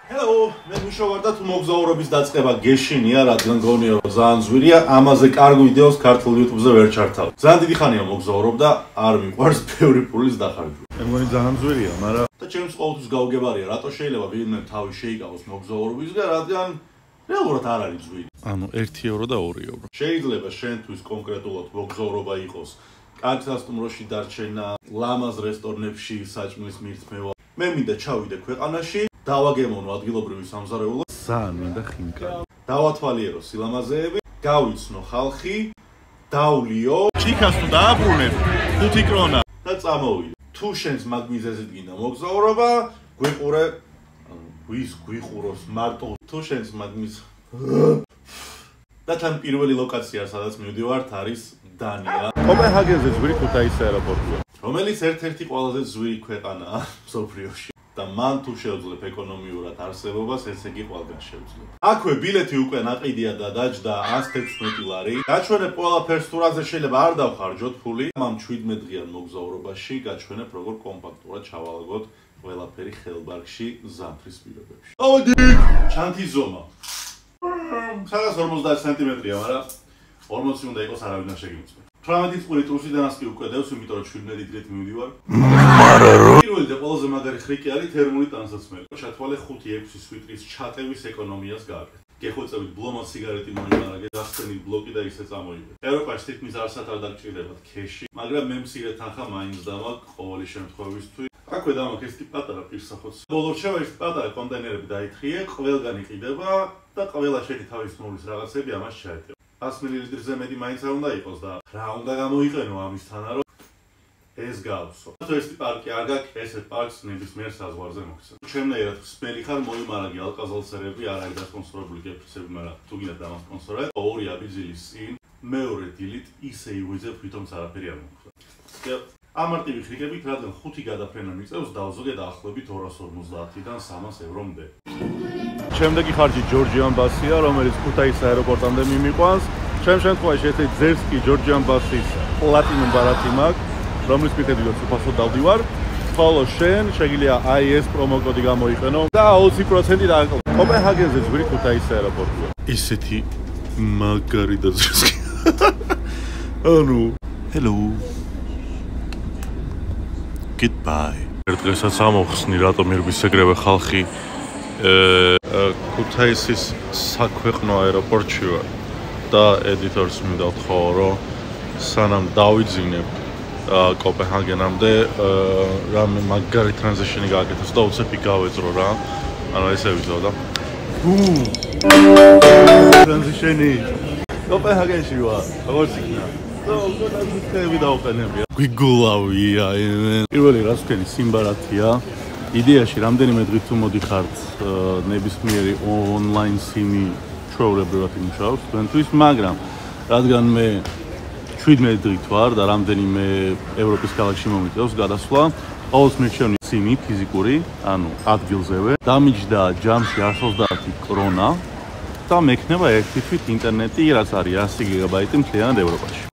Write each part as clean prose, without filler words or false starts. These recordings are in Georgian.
Hello, მე მუშაობ და თუ მოგზაურობის დაწყება გეშინია, რადგან გონია რომ ძალიან ზვირია, ამაზე კარგ ვიდეოს ქართულ YouTube-ზე ვერ ჩართავ. ძალიან დიდი ხანია მოგზაურობ და არ მიყვარს ბევრი პულის დახარჯვა. მე მგონი ძალიან ზვირია, მაგრამ და ჩემს ყოველთვის გაუგებარია, რატო შეიძლება ვინმე თავი შეიკავოს მოგზაურობისგან, რადგან რეალურად არ არის ზვირი. ანუ 1 ევრო და 2 ევრო. შეიძლება შენთვის კონკრეტულად მოგზაურობა იყოს კარგ სასტუმროში დარჩენა, ლამაზ რესტორნებში საჭმლის მირთმევა. მე მინდა ჩავიდე ქვეყანაში. დავაგემონო ადგილობრივი სამზარეულო, ძალიან მინდა ხინკალი. დავათვალიერო სილამაზეები, გავიცნო ხალხი, დავლიო, ჭიქას თუ დააბრუნებ 5 კრონა და წამოვიდე. თუ შენს მაგ მიზეზით გინდა მოგზაურობა, გვიყურე, ვის გვიყუროს მარტო თუ შენს მაგ და თან პირველი ლოკაცია, სადაც მივდივართ, არის დანია. კოპენჰაგენზე ზვირი ქუთაისის აეროპორტია, რომელიც ერთ-ერთი ყველაზე ზვირი ქვეყანაა მსოფლიოში. და მან თუ შეუძლებ ეკონომიურად არსებობას, ესე იგი ყველგან შეუძლებ. აქვე ბილეთი უკვე ნაყიდია და დაჯდა 116 ლარი. გაჩვენებ ყველაფერს თუ რაზე შეიძლება არ დავხარჯოთ ფული. ამ 17 დღიან მოგზაურობაში გაჩვენებ როგორ კომპაქტურად ჩავალგოთ ყველაფერი ხელბარგში ზამთრის პირობებში. ოდი! ჩანთი ზომა. 150 სანტიმეტრია, მაგრამ 40 უნდა იყოს, არავინ არ შეგიმწვე. 18 წუთი ტრუსიდანაც კი უკვე დევს, იმიტომ რომ 17 დღით მივდივარ. პირველი და ყველაზე მაგარი ხრიკი არის თერმული ტანსაცმელი. ჩათვალე 5-6 სვიტრის ჩატევის ეკონომიას გააკეთე. გეხვეწებით ბლომად სიგარეტი მოიმარაგე, გახსენით ბლოკი და ისე წამოიდე. ევროპაში თითქმის არასდროს არ დაგჭირდებათ ქეში, მაგრამ მე მცირე თანხა მაინც დავაკ ყოველი შემთხვევისთვის. აქვე დამაკ ეს პატარა პირსახოც. ბოლო რჩევა ის პატარა კონტეინერები დაითხიე, ყველგან იყიდება და ყველა შედი თავის ნულის რაღაცები ამას ჩაეტიო. 100 მილilitrზე მეტი მაინც არ უნდა იყოს და რა უნდა გამოიყენო ამისთანა რომ ეს გავსო. ეს პარკი არ გაქვს, ესეთ პარკს ნებისმიერ საზღვარზე მოქცევ. ჩემნაირად ხსმელი ხარ მოიმარაგე ალკაზალსერები, არ არის დასპონსორებული კეფისები, მაგრამ თუ გინდა დამასპონსორე, 2 აბიძილის წინ მეორე დილით ისე ივიძებ, თვითონაც არაფერი არ მოხდა. ამარტივი ხრიკებით, რადგან 5 გადაფრენა მიწევს, დავზოგე დაახლოებით 250-დან 300 ევრომდე. შემდეგი ხარჯი ჯორჯიან ბასია, რომელიც ქუთაისის აეროპორტამდე მიმიყვანს. ჩემ შემთხვევაში ეს ზერსკი ჯორჯიან ბასის პლატინუმ ბარათი მაქვს, რომლის მიხედვით უფასოდ დავდივარ. ხოლო შენ შეგიძლია აი ეს პრომო კოდი გამოიყენო და 20% დააკლო. კოპენჰაგენზე ზვირი ქუთაისის აეროპორტია. ისეთი მაგარი და ზერსკი. ანუ, hello. Goodbye. ერთ დღესაც ამოხსნი, რატომ ირგვის ეგრევე ხალხი ქუთაისის საქვეყნო აეროპორტში ვარ და ედიტორს მინდა ვთხოვო, რომ სანამ დავიძინებ კოპენჰაგენამდე რამე მაგარი ტრანზიშენი გააკეთოს და უცებ გავეძრო რა. ანუ ესე ვიზო და ტრანზიშენი კოპენჰაგენში ვარ. როგორც იქნა? გონაგვიქები დავყენებია. გვიგულავია იმენ. პირველი რაც ვქენი სიმბარათია. იდეაში რამდენიმე დღით თუ მოდიხართ ნებისმიერი ონლაინ სიმი ჩვეულებრივად იმუშავებს თქვენთვის, მაგრამ რადგან მე 17 დღით ვარ და რამდენიმე ევროპის ქალაქში მომიწევს გადასვლა, ყოველს მირჩევნი სიმი ფიზიკური, ანუ ადგილზევე. დამიჯდა ჯამში 130 კრონა და მექნება ერთი თვით ინტერნეტი, რაც არის 100 გიგაბაიტი მთლიანად ევროპაში.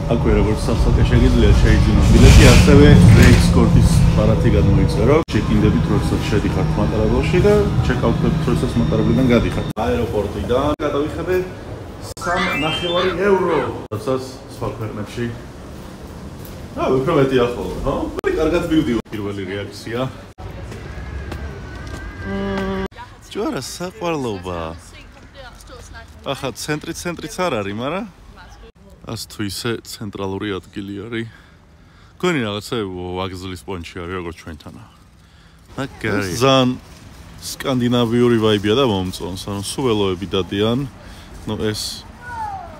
აკვე როგორც სასაკე შეგიძლია შეიძინო ბილეთი, ასევე რეექსკორტის პარათი გამოიწერო. ჩეკინდებით როდესაც შედიხართ მატარებლში და ჩეკაუტებით როდესაც მატარებლიდან გადიხართ. აეროპორტიდან გადავიხადე 3.5 ევრო. რასაც სხვა ქვეყნებში უფრო მეტი ახლა, ხო? კარგად მივდივარ. პირველი რეაქცია. ჯვარა საყვარლობა. ახლა ცენტრიც არ არის, მაგრამ ას თუ ისე ცენტრალური ადგილი არის. გონი რაღაცა ვაგზლის პონჩი არის როგორც ჩვენთანა. მაგარი. ზან სკანდინავიური ვაიბია და მომწონს, ანუ სუველოები დადიან. ნუ ეს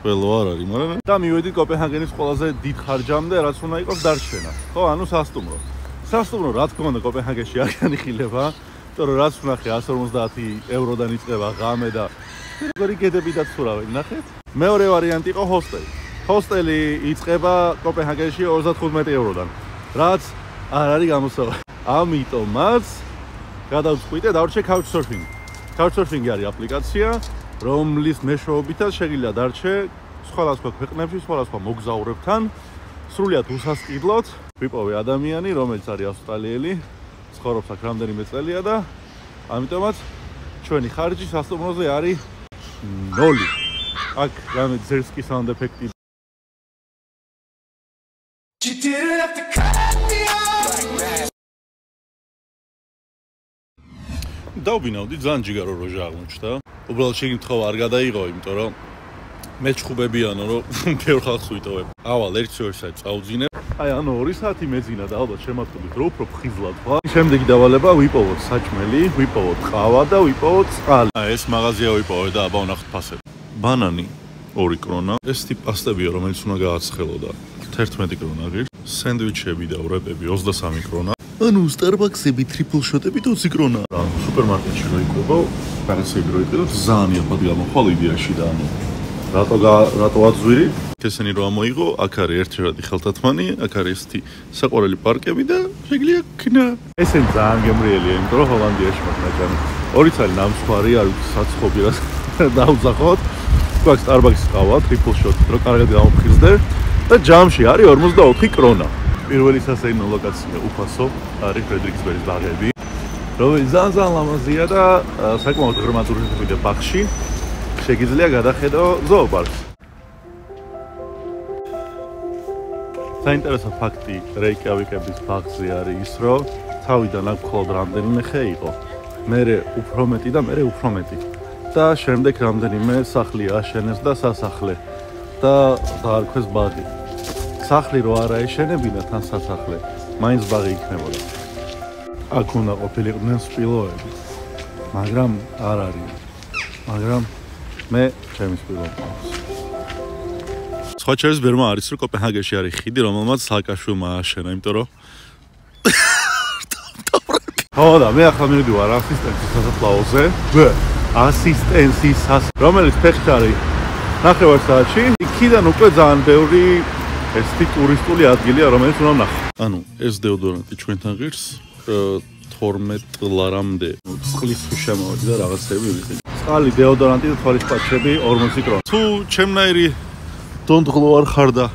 ველო არ არის, მაგრამ და მივედი კოპენჰაგენის ყველაზე დიდ ხარჯამდე, რაც უნდა იყოს დარჩენა. ხო, ანუ სასტუმრო. სასტუმრო რა თქმა უნდა კოპენჰაგენში არ განიხილება, იმიტომ რომ რაც ვნახე 150 ევროდან იწყება ღამე და როგორი გედები დაცურავენ, ნახეთ? მეორე ვარიანტი იყო ჰოსტელი. ჰოსტელი იწყება კოპენჰაგენში 35 ევროდან, რაც არ არის გამოსავალი. ამიტომაც გადავწყვიტე დავრჩე couchsurfing. Couchsurfing არის აპლიკაცია, რომლის მეშვეობითაც შეგიძლია დარჩე სხვადასხვა ქვეყნებში, სხვადასხვა მოგზაურებთან სრულიად უსასყიდლოდ ვიპოვე ადამიანი, რომელიც არის ავსტრალიელი, ცხოვრობს აქ რამდენიმე წელია და ამიტომაც ჩვენი ხარჯი სასტუმროზე არის 0. აქ რამე ზერსკი საუნდ ეფექტი დავბინავდი ძალიან ჯიგარო როჟა აღმოჩნდა. უბრალოდ შეგიმთხოვა არ გადაიღო, იმიტომ რომ მე ჩხუბებიანო რომ ბევრ ხალხს ვიტოვებ. ავალ 1-2 საათი წავძინე. აი ანუ 2 საათი მეძინა და ალბათ შემატყობთ რომ უფრო ფხიზლად ვარ. შემდეგი დავალება ვიპოვოთ საჭმელი, ვიპოვოთ ყავა და ვიპოვოთ წყალი. აი ეს მაღაზია ვიპოვე და აბა ვნახოთ ფასები. ბანანი 2 კრონა. ეს ტიპ პასტებია, რომელიც უნდა გააცხელოდა. 11 კრონა ღირს. სენდვიჩები და ვრეპები 23 კრონა. ანუ სტარბაქსები ტრიპლ შოტები 20 კრონა. ანუ სუპერმარკეტში რო იყვებო, რაღაცები რო იყიდოთ, ძალიან იაფად გამოხვალ იდეაში და ანუ რატო აძვირი? ესენი რო ამოიღო, აქ არის ერთჯერადი ხელთათმანი, აქ არის ესეთი საყვარელი პარკები და შეგვიძლია ქნა. ესენი ძალიან გემრიელია, იმიტომ რომ ჰოლანდიაში მაგნაჯანი. 2 წელი ნამსხარი არ ვიცი საცხობი რა დაუძახოთ. გვაქვს სტარბაქსის ყავა, ტრიპლ შოტი, რო კარგად გამოფხიზდე და ჯამში არის 44 კრონა. პირველი სასეირნო ლოკაცია უფასო არის ფრედრიქსბერის ბაღები, რომელიც ძალიან ლამაზია და საკმაოდ ღრმა ტურისტული ბაღში შეგიძლია გადახედო ზოოპარკს. საინტერესო ფაქტი რეიკიავიკის ბაღზე არის ის, რომ თავიდან აქ მხოლოდ რამდენიმე ხე იყო. მერე უფრო მეტი და მერე უფრო მეტი. და შემდეგ რამდენიმე სახლი აშენეს და სასახლე და დაარქვეს ბაღი. სახლი რო არ აეშენებინა თან სასახლე, მაინც ბაღი იქნებოდა. აქ უნდა ყოფილიყვნენ სპილოები, მაგრამ არ არის. მაგრამ მე ჩემი სპილო მყავს. სხვა შორის ბერმა არის, რომ კოპენჰაგენში არის ხიდი, რომელმაც სააკაშვილმა ააშენა, იმიტომ რომ ხო და მე ახლა მივიდივარ ასისტენცის სასაფლაოზე. ასისტენცის რომელიც ფეხით არის 9 საათში. იქიდან უკვე ძალიან ბევრი ესეთი ტურისტული ადგილია, რომელიც უნდა ვნახო. ანუ ეს დეოდორანტი ჩვენთან ღირს 12 ლარამდე. წყლის შემოვედი და რაღაცები ვიყიდე. წყალი, დეოდორანტი და თვალის პატჩები 40 კრონა. თუ ჩემნაირი დონდღლო არ ხარ და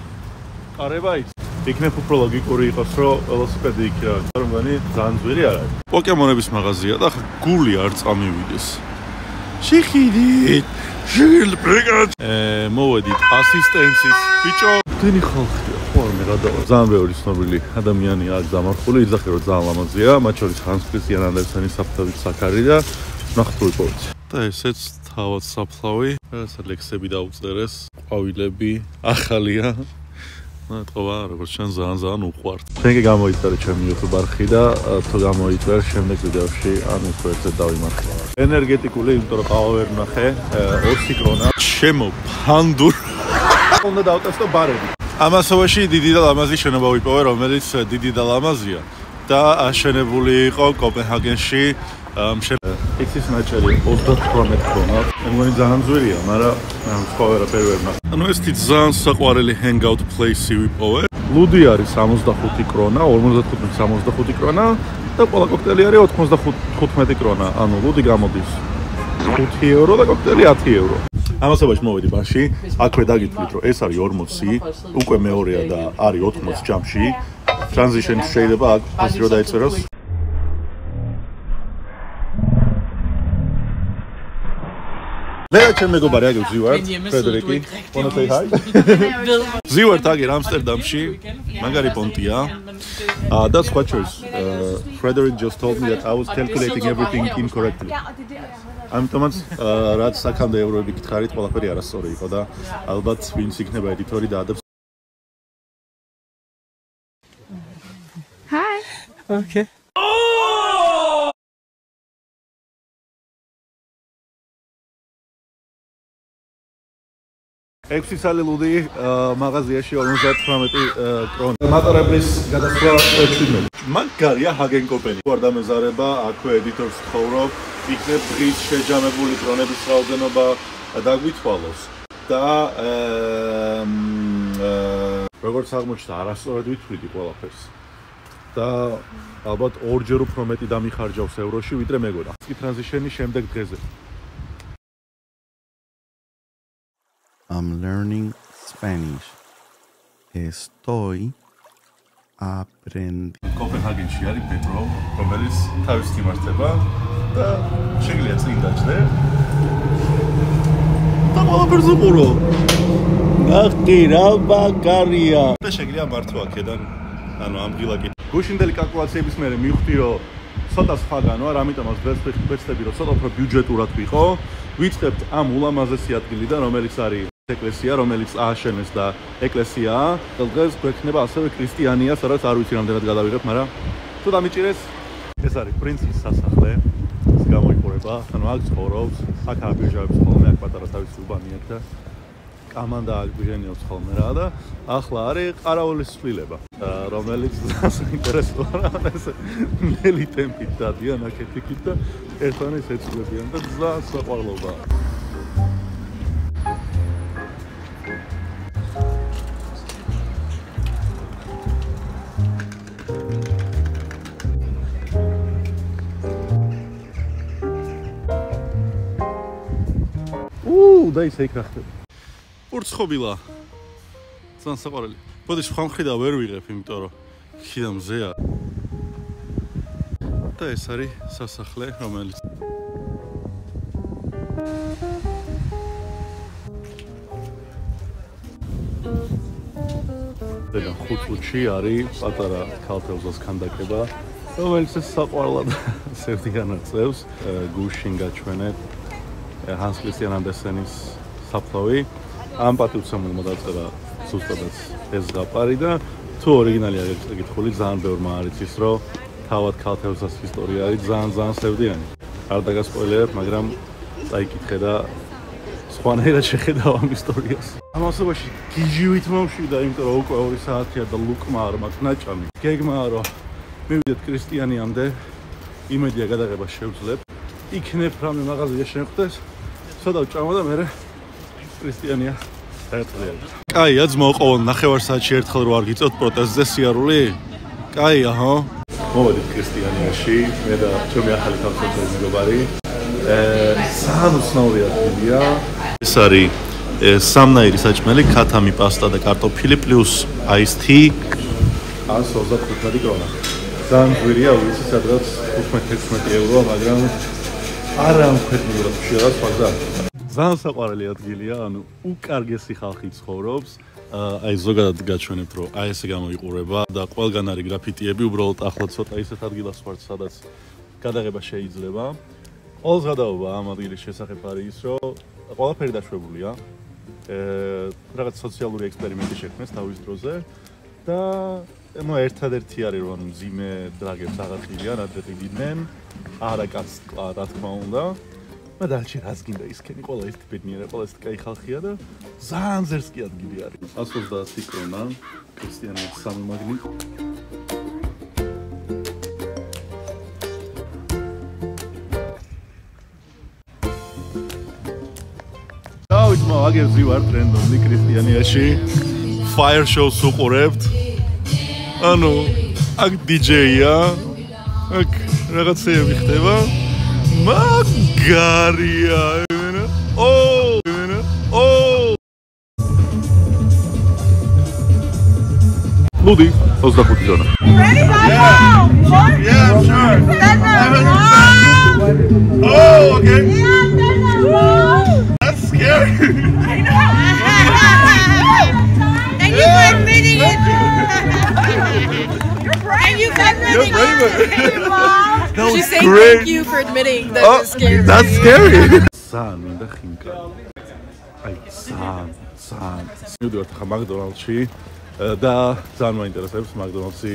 ყარება ის იქნებ უფრო ლოგიკური იყოს, რომ ველოსიპედი იქ რა, რომანი ძალიან ძვირი არ არის. პოკემონების მაღაზია და ხა გული არ წამივიდეს. შეხედით შეგიძლიათ მოვედით ასისტენცის ბიჭო. დენი ხალხია, ხო არ მე გადავა. ძალიან ბევრი ცნობილი ადამიანია აქ დამარხული, იძახე რომ ძალიან ლამაზია, მათ შორის ჰანს კრისტიან ანდერსენის საფლავით საქარი და ნახოთ რო იპოვეთ. და ესეც თავად საფლავი, რასაც ლექსები დაუწერეს, ყვავილები, ახალია. ნატყობა, როგორც ჩვენ ძალიან უყვართ. შენკი გამოიწერე ჩემი YouTube არხი და თუ გამოიწერ შემდეგ ვიდეოში ან უფრო ერთად დავიმარხვა. ენერგეტიკული, იმიტომ რომ ყავა ვერ ვნახე, 20 კრონა. ჩემო ფანდურ. უნდა დავტესტო ბარები. ამასობაში დიდი და ლამაზი შენობა ვიპოვე, რომელიც დიდი და ლამაზია და აშენებული იყო კოპენჰაგენში. ექსის ნაჭერი 38 კრონა. მეგონი ძალიან ძვირია, მაგრამ სხვა ვერაფერი ვერ ვნახე. ანუ ეს ძალიან საყვარელი hangout place-ი ვიპოვე. ლუდი არის 65 კრონა, 55-65 კრონა და ყველა კოქტეილი არის 95 კრონა. ანუ ლუდი გამოდის 5 ევრო და კოქტეილი 10 ევრო. ამასობაში მოვედი ბანში, აქვე დაგითვლით, რომ ეს არის 40, უკვე მეორეა და არის 80 ჯამში. Transition შეიძლება აქ ასე რომ დაეწეროს. მე ჩემ მეგობარი აგე ვზივართ, ფრედერიკი. Wanna say hi? ვზივართ აგე ამსტერდამში, მაგარი პონტია. That's what choice. Frederick just told me that I was calculating everything incorrectly. ამიტომაც რაც აქამდე ევროები გითხარით, ყველაფერი არასწორი იყო და ალბათ ვინც იქნება ედიტორი დაადებს. Hi. Okay. ექვსი სალი ლუდი მაღაზიაში 58 კრონა. მატარებლის გადასვლა 17. მაგარია ჰაგენკოპენი. ვარ დამეზარება, აქვე ედიტორს ცხოვრობ, იქნებ დღის შეჯამებული კრონების რაოდენობა დაგვითვალოს. და როგორც აღმოჩნდა, არასწორად ვითვლიდი ყველაფერს. და ალბათ ორჯერ უფრო მეტი დამიხარჯავს ევროში, ვიდრე მეგონა. ტრანზიშენი შემდეგ დღეზე. I'm learning Spanish. Estoy aprendiendo. კოპენჰაგენში არის პეტრო, რომელიც თავის იმართება და შეგიძლია წინ გაჩნდე. და ყველაფერს უყურო. ნახე რა მაგარია. და შეგიძლია მართო აქედან, ანუ ამ ღილაკი. გუშინდელი კალკულაციების მერე მივხვდი, რომ ცოტა სხვაგან ვარ, ამიტომაც ვეცდები, რომ ცოტა უფრო ბიუჯეტურად ვიყო. ვიწყებთ ამ ულამაზესი ადგილიდან, რომელიც არის ეკლესია, რომელიც ააშენეს და ეკლესიაა. დღეს გვექნება ასევე ქრისტიანია, სადაც არ ვიცი რამდენად გადავიღებ, მაგრამ თუ დამიჭირეს, ეს არის პრინცის სასახლე. ეს გამოიყურება, ანუ აქ ცხოვრობს, აქ აბიჟავებს ხოლმე, აქ პატარა თავისი უბანი აქვს და კამანდა აქ ბიჟენიობს ხოლმე რა და ახლა არის ყარაულის ცვლილება, რომელიც საინტერესოა, ეს ნელი ტემპით დადიან აქეთ-იქით და ერთმანეთს ეცვლებიან და ძალიან საყვარლობაა. და ისე იქ რა ხდება. ურცხობილა. ძალიან საყვარელი. ბოდი სხვა მხრიდან ვერ ვიღებ, იმიტომ რომ ხიდა მზეა. და ეს არის სასახლე, რომელიც და 5 წუთში არის პატარა ქალთელზოს ქანდაკება, რომელიც საყვარლად სერტიგანაწევს გუშინ გაჩვენეთ Hans Christian Andersenis საფლავი. ამ პატივცემულმა დაწერა ზუსტადაც ეს ზღაპარი და თუ ორიგინალი არის წაკითხული, ძალიან ბევრმა არ იცის, რომ თავად ქალთელზოს ისტორია არის ძალიან სევდიანი. არ დაგასპოილერებ, მაგრამ წაიკითხე და სხვანაირად შეხედავ ამ ისტორიას. ამასობაში გიჟივით მომშვიდა, იმიტომ რომ უკვე 2 საათია და ლუკმა არ მაქვს ნაჭამი. გეგმაა რომ მივიდეთ ქრისტიანიამდე, იმედია გადაღება შევძლებ. იქნებ რამე მაღაზია შეხვდეს. ცოტა ვჭამა და მე ქრისტიანია დაეწყლია. კაია, ძმაო, ყოველ 9 საათში ერთხელ რო არ გიწევთ პროტესტზე სიარული? კაია, ხო? მოვედით ქრისტიანიაში, მე და ჩემი ახალი თავმჯდომარე მეგობარი. ძალიან უცნაური ადგილია. ეს არის სამნაირი საჭმელი, ქათამი, პასტა და კარტოფილი პლუს აისთი 125 კრონა. ძალიან ძვირია, ვიცი, სადღაც 15-16 ევროა, მაგრამ არა მკვეთნიურად შეიძლება სხვა. ძალიან საყვარელი ადგილია, ანუ უკარგესი ხალხი ცხოვრობს. აი ზოგადად გაჩვენებთ, რომ აი ესე გამოიყურება და ყველგან არის გრაფიტიები, უბრალოდ ახლა ცოტა ისეთ ადგილას ვართ, სადაც გადაღება შეიძლება. ყოველს გადაობა ამ ადგილის შესახებ არის ის, რომ ყველაფერი დაშვებულია. რაღაც სოციალური ექსპერიმენტი შექმნეს თავის დროზე და ერთადერთი არის, რომ მძიმე დრაგებს აღადგინიან, ადრე ყიდნენ. არა კაც რა თქმა უნდა. და დალჩი რას გინდა ისქენი ყველა ეს ბედნიერა, ყველა ეს კაი ხალხია და ძალიან ზერსკი ადგილი არის. 120 კრონა, ქრისტიანების 3 მაგნი. დავით მაგერზი ვარ ტრენდონი ქრისტიანიაში. Fire shows უყურებთ. ანუ აქ DJ-ია. აქ რაღაცეები ხდება. მაგარია, ემენა. ემენა. ლუდი, 25 ჯონა. Ready, Bob? Yeah, sure. Oh, okay. That's scary. I know. Thank you for admitting it. Thank you for admitting it. She's saying great. thank you for admitting that it's scary. That's scary. San, მინდა ხინკა. აი, san. მივდივართ ახლა მაკდონალდსში და ძალიან მაინტერესებს მაკდონალდსი.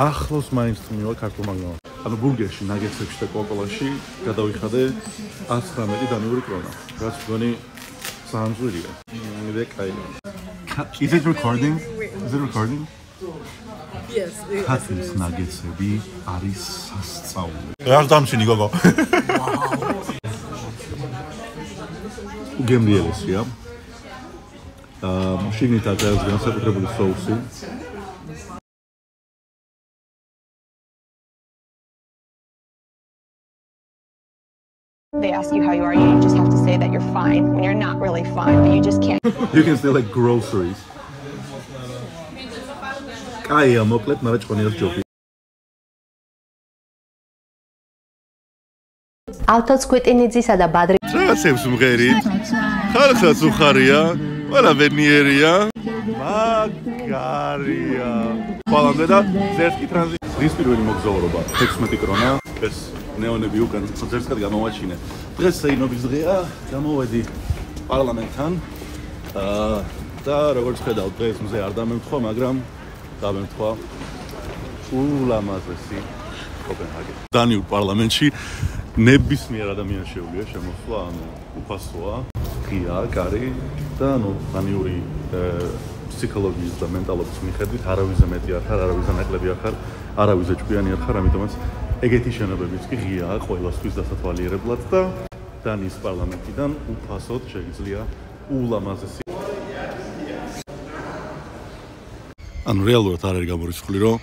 ახლოს მაინც თუ მივა ქართულ მაკდონალდს. ანუ ბურგერში, ნაგეტსებში და კოკოლაში გადავიხადე 119 დამიური კრონა. რაც მგონი ძალიან ძვირია. მე კაი. Is it recording? Is it recording? Yes. ქათმის ნაგეტსები არის სასწაული. რა დამჩინი გოგო? გემრიელესია. შიგნით აქვს განსაკუთრებული соуსი. They ask you how you are, you just have to say that you're fine when you're not really fine, but you just can't. You can say like groceries. კაია მოკლედ, მაგრამ ჭონიას ჯობია. ავთოს კვიტინიძისა და ბადრი რაღაცებს მღერით. ხალხსაც უხარია, ყველა ვერნიერია. მაგარია. ყველამდე და ზერსკი ტრანზიტი. დღის პირველი მოგზაურობა 16 კრონა. ეს ნეონები უკან ზერსკად გამოვაჩინე. დღეს საინობის დღეა, გამოვედი პარლამენტთან. და როგორც ხედავთ, დღეს მზე არ დამემთხვა, მაგრამ დამემთხვა ულამაზესი კოპენჰაგენი. დანიურ პარლამენტში ნებისმიერ ადამიანს შეუძლია შემოსვლა, ანუ უფასოა, ღია, კარი და ანუ დანიური ფსიქოლოგიის და მენტალობის მიხედვით არავის მეტი არ ხარ, არავის ნაკლები არ ხარ, არავის ჭკვიანი არ ხარ, ამიტომაც ეგეთი შენობებიც კი ღიაა ყველასთვის დასათვალიერებლად და დანიის პარლამენტიდან უფასოდ შეიძლება ულამაზესი. ანუ რეალურად არ არის გამორიცხული, რომ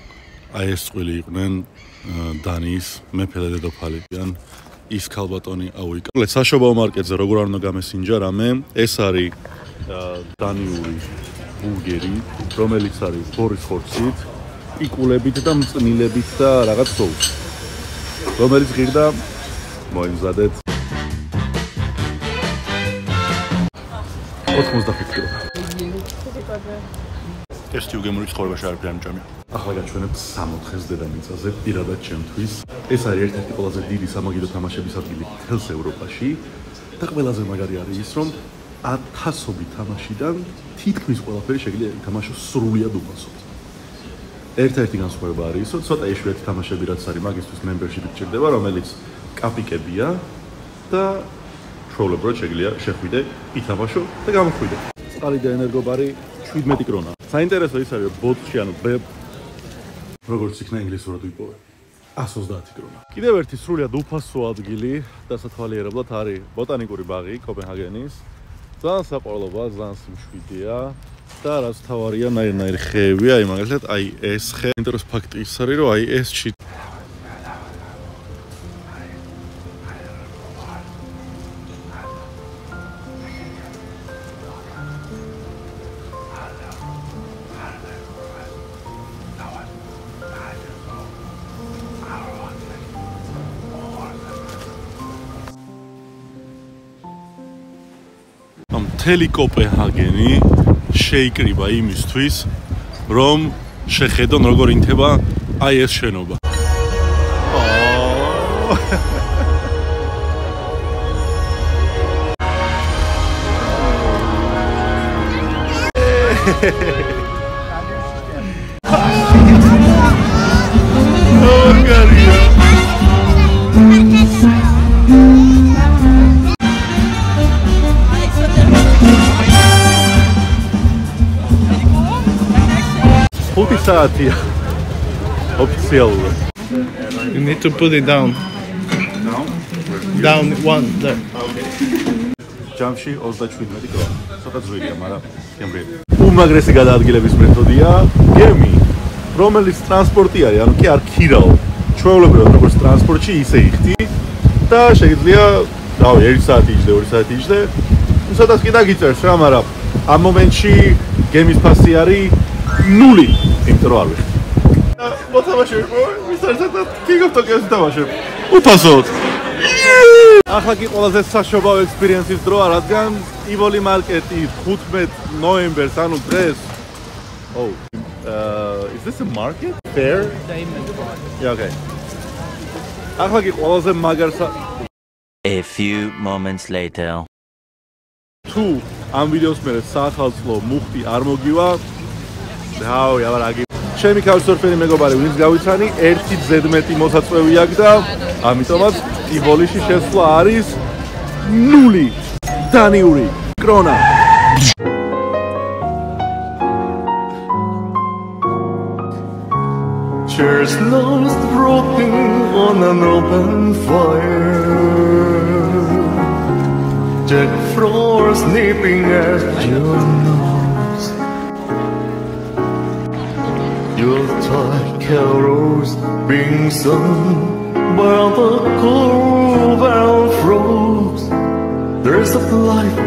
აი ეს წვილი იყვნენ დანიის მეფე და დედოფალი ან ის ქალბატონი აუიკა. საშობაო მარკეტზე როგორ არ უნდა გამესინჯა რამე, ეს არის დანიური ბურგერი, რომელიც არის ბორის ხორცით, პიკულებით და მწნილებით და რაღაც სოუსით, რომელიც ღირდა მოიმზადეთ 85 კილო. ეს თიუგემური ცხოვრებაში არ პრემჭამი. ახლა გაჩვენებთ 60-ს დედამიწაზე პირადად ჩემთვის. ეს არის ერთ-ერთი ყველაზე დიდი სამაგიდო თამაშების ადგილი მთელს ევროპაში და ყველაზე მაგარი არის ის, რომ 1000 თამაშიდან თითქმის ყველაფერი შეიძლება ითამაშოს სრულიად უფასოდ. ერთ-ერთი განსხვავება არის ის, რომ ცოტა იშვიათი თამაშები რაც არის, მაგისთვის membership-ი გჭირდება, რომელიც კაპიკებია და ჩვეულებრივ შეიძლება შეხვიდე, ითამაშო და გამოხვიდე. წყალი და ენერგობარი 17 კრონა. საინტერესო ის არის, რომ ბოტში ანუ როგორც იქნა ინგლისურად ვიპოვე 130 კრონა. კიდევ ერთი სრულიად უფასო ადგილი დასათვალიერებლად არის ბოტანიკური ბაღი კოპენჰაგენის. ძალიან საყვარლობა, ძალიან სიმშვიდეა და რაც თავარია, ნაირ-ნაირ ხეები, აი მაგალითად, აი ეს ხე. ინტერესო ფაქტი ის არის, რომ აი ეს მთელი კოპენჰაგენი შეიკრიბა იმისთვის, რომ შეხედონ როგორ ინთება აი ეს შენობა. Saatია ოფიციალურად. You need to put it down. Down one there. ჯამში 37 კილო. ცოტა ძვირია, მაგრამ გემრიელი. უმაგრესი გადაადგილების მეთოდია გემი, რომელიც ტრანსპორტი არის, ანუ კი არ ქირაო. ჩვეულებრივად როგორც ტრანსპორტში ისე იხდი და შეიძლება, რავი, 1 საათი იჯდე, 2 საათი იჯდე. ცოტას კი დაგიწერს რა, მაგრამ ამ მომენტში გემის ფასი არის 0. იმიტომ რომ არ ვიხდი. მოთამაშეები, მისარცეთ და King of Tokyo-ს ვთამაშებ. უფასოდ. ახლა კი ყველაზე საშობაო ექსპერიენსის დროა, რადგან ივოლი მარკეტი 15 ნოემბერს, ანუ დღეს. Oh, is this a market? Fair? Yeah, okay. ახლა კი ყველაზე მაგარსა A few moments later. თუ ამ ვიდეოს მერე საახალწლო მუხტი არ მოგივა, დავი, აბარაგი. ჩემი კაუჩსურფერი მეგობარი, ვინც გავიცანი, 1 ზედმეტი მოსაწვევი აქვს და ამიტომაც ივოლიში შესვლა არის 0 დანიური კრონა. Cheers lost broken on an open fire. Jack Frost nipping at your nose. Yuletide carols bring sun, while the cold wild frogs dress up like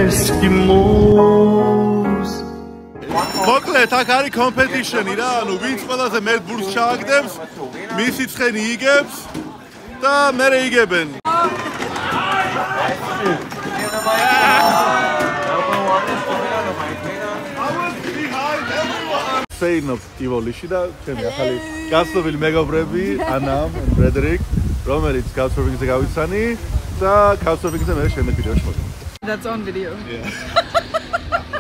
Eskimos. მოკლედ, აქ არის competition-ი რა, ანუ ვინც ყველაზე მეტ ბურთს ჩააგდებს, მისი ცხენი იგებს და მერე იგებენ. Сейნობს ტივოლიში და ჩემი ახალი გასწრებული მეგობრები, ანამ, ფრედერიკ, რომელიც couchsurfing-ზე გავიცანი და couchsurfing-ზე მე შემდეგ ვიდეოში მოდი. That's on video. Yeah.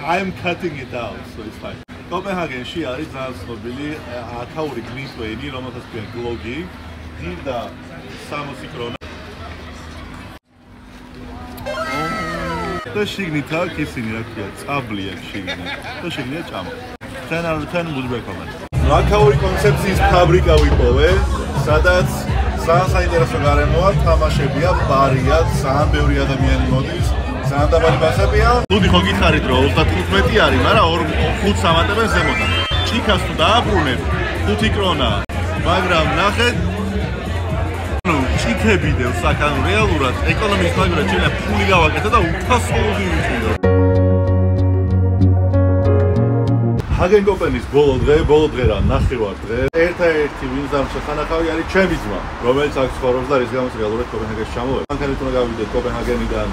I'm cutting it out, so it's fine. კოპენჰაგენში არის ძალიან ცნობილი ათაური გმის ვეინი, რომელსაც ქვია გლოგი, დინდა 60 კრონა. და შიგნით აქვს ისინი, რა ქვია, წაბლი აქვს შიგნით. და შიგნით ჭამა. თან მუდმივად. ათაური კონცეფციის ფაბრიკა ვიპოვე, სადაც ძალიან საინტერესო გარემოა, თამაშებია, ბარია, ძალიან ბევრი ადამიანი მოდის. Sandabali basabia. Ludi ხო გითხარით რომ 35 არის, მაგრამ 5 სამატებენ ზემოდან. ჭიქას თუ დააბრუნებ 5 კრონა. მაგრამ ნახეთ, ну, ჭიქები დევს საკანო რეალურად ეკონომიკის მაგალითად შეიძლება ფული გავაკეთო და უფასოები ვიყიდო. ჰაგენკოპენის ბოლო დღე რა ნახევარ დღე. ერთ-ერთი ვინც დამჭა თანახავი არის ჩემი ძმა, რომელიც აქ ცხოვრობს და რის გამოც რეალურად კოპენჰაგენში ჩამოვედა. მანქანით უნდა გავიდეთ კოპენჰაგენიდან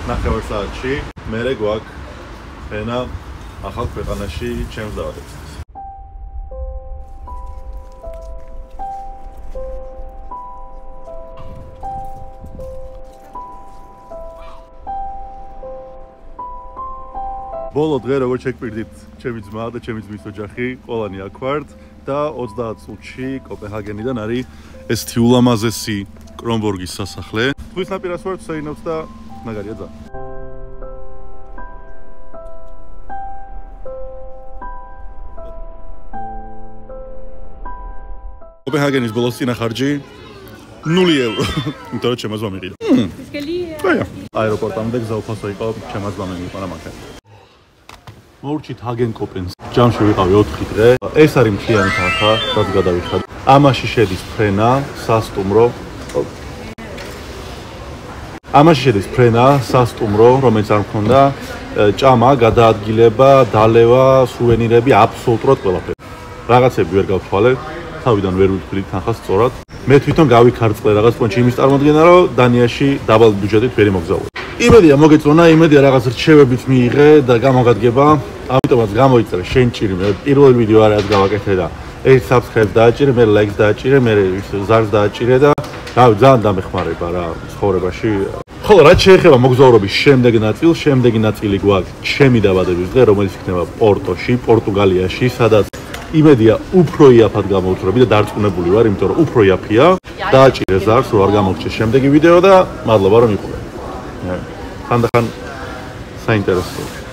ნახევარ საათში, მერე გვაქვს ფენა ახალ ქვეყანაში ჩემს დავადებს. ბოლო დღე როგორც შეგპირდით, ჩემი ძმა და ჩემი ძმის ოჯახი ყველანი აქ ვართ და 30 წუთში კოპენჰაგენიდან არის ეს ულამაზესი კრონბორგის სასახლე. თქვის ნაპირას ვართ, სეინობს და მაგარია ძა. კოპენჰაგენის ბოლოს წინახარჯი 0 ევრო. იმიტომ რომ ჩემს მომიყიდა. აეროპორტამდე გზა უფასო იყო, ჩემს მომიყარა მანქანა. მოვურჩით ჰაგენკოპენს. ჯამში ვიყავი 4 დღე. ეს არის მთლიანი თანხა, რაც გადავიხად. ამაში შედის ფრენა, სასტუმრო. ამაში შედის ფრენა, სასტუმრო, რომელიც არ მქონდა, ჭამა, გადაადგილება, დალევა, სუვენირები, აბსოლუტურად ყველაფერი. რაღაცები ვერ გავთვალე, თავიდან ვერ ვიფიქრით თანხას სწორად. მე თვითონ გავიქარწყლე რაღაც პონჩი იმის წარმოადგენა, რომ დანიაში დაბალ ბიუჯეტით ვერ იმოგზაურე. იმედია მოგეწონა, იმედია რაღაც რჩევებით მიიღე და გამოგადგება. ამიტომაც გამოიწერე შენ ჭირი, მე პირველი ვიდეო არის გავაკეთე და ერთ subscribe დააჭირე, მე likes დააჭირე, მე ზარს დააჭირე და რავი, ძალიან დამეხმარება რა ცხოვრებაში. ხოლო რაც შეეხება მოგზაურობის შემდეგი ნაწილი გვაქვს ჩემი დაბადების დღე, რომელიც იქნება პორტოში, პორტუგალიაში, სადაც იმედია უფრო იაფად გამოვთვრები და დარწმუნებული ვარ, იმიტომ რომ უფრო იაფია. დააჭირე ზარს, რომ არ გამოგჩეს შემდეგი ვიდეო და მადლობა რომ იყურე. ხანდახან საინტერესოა.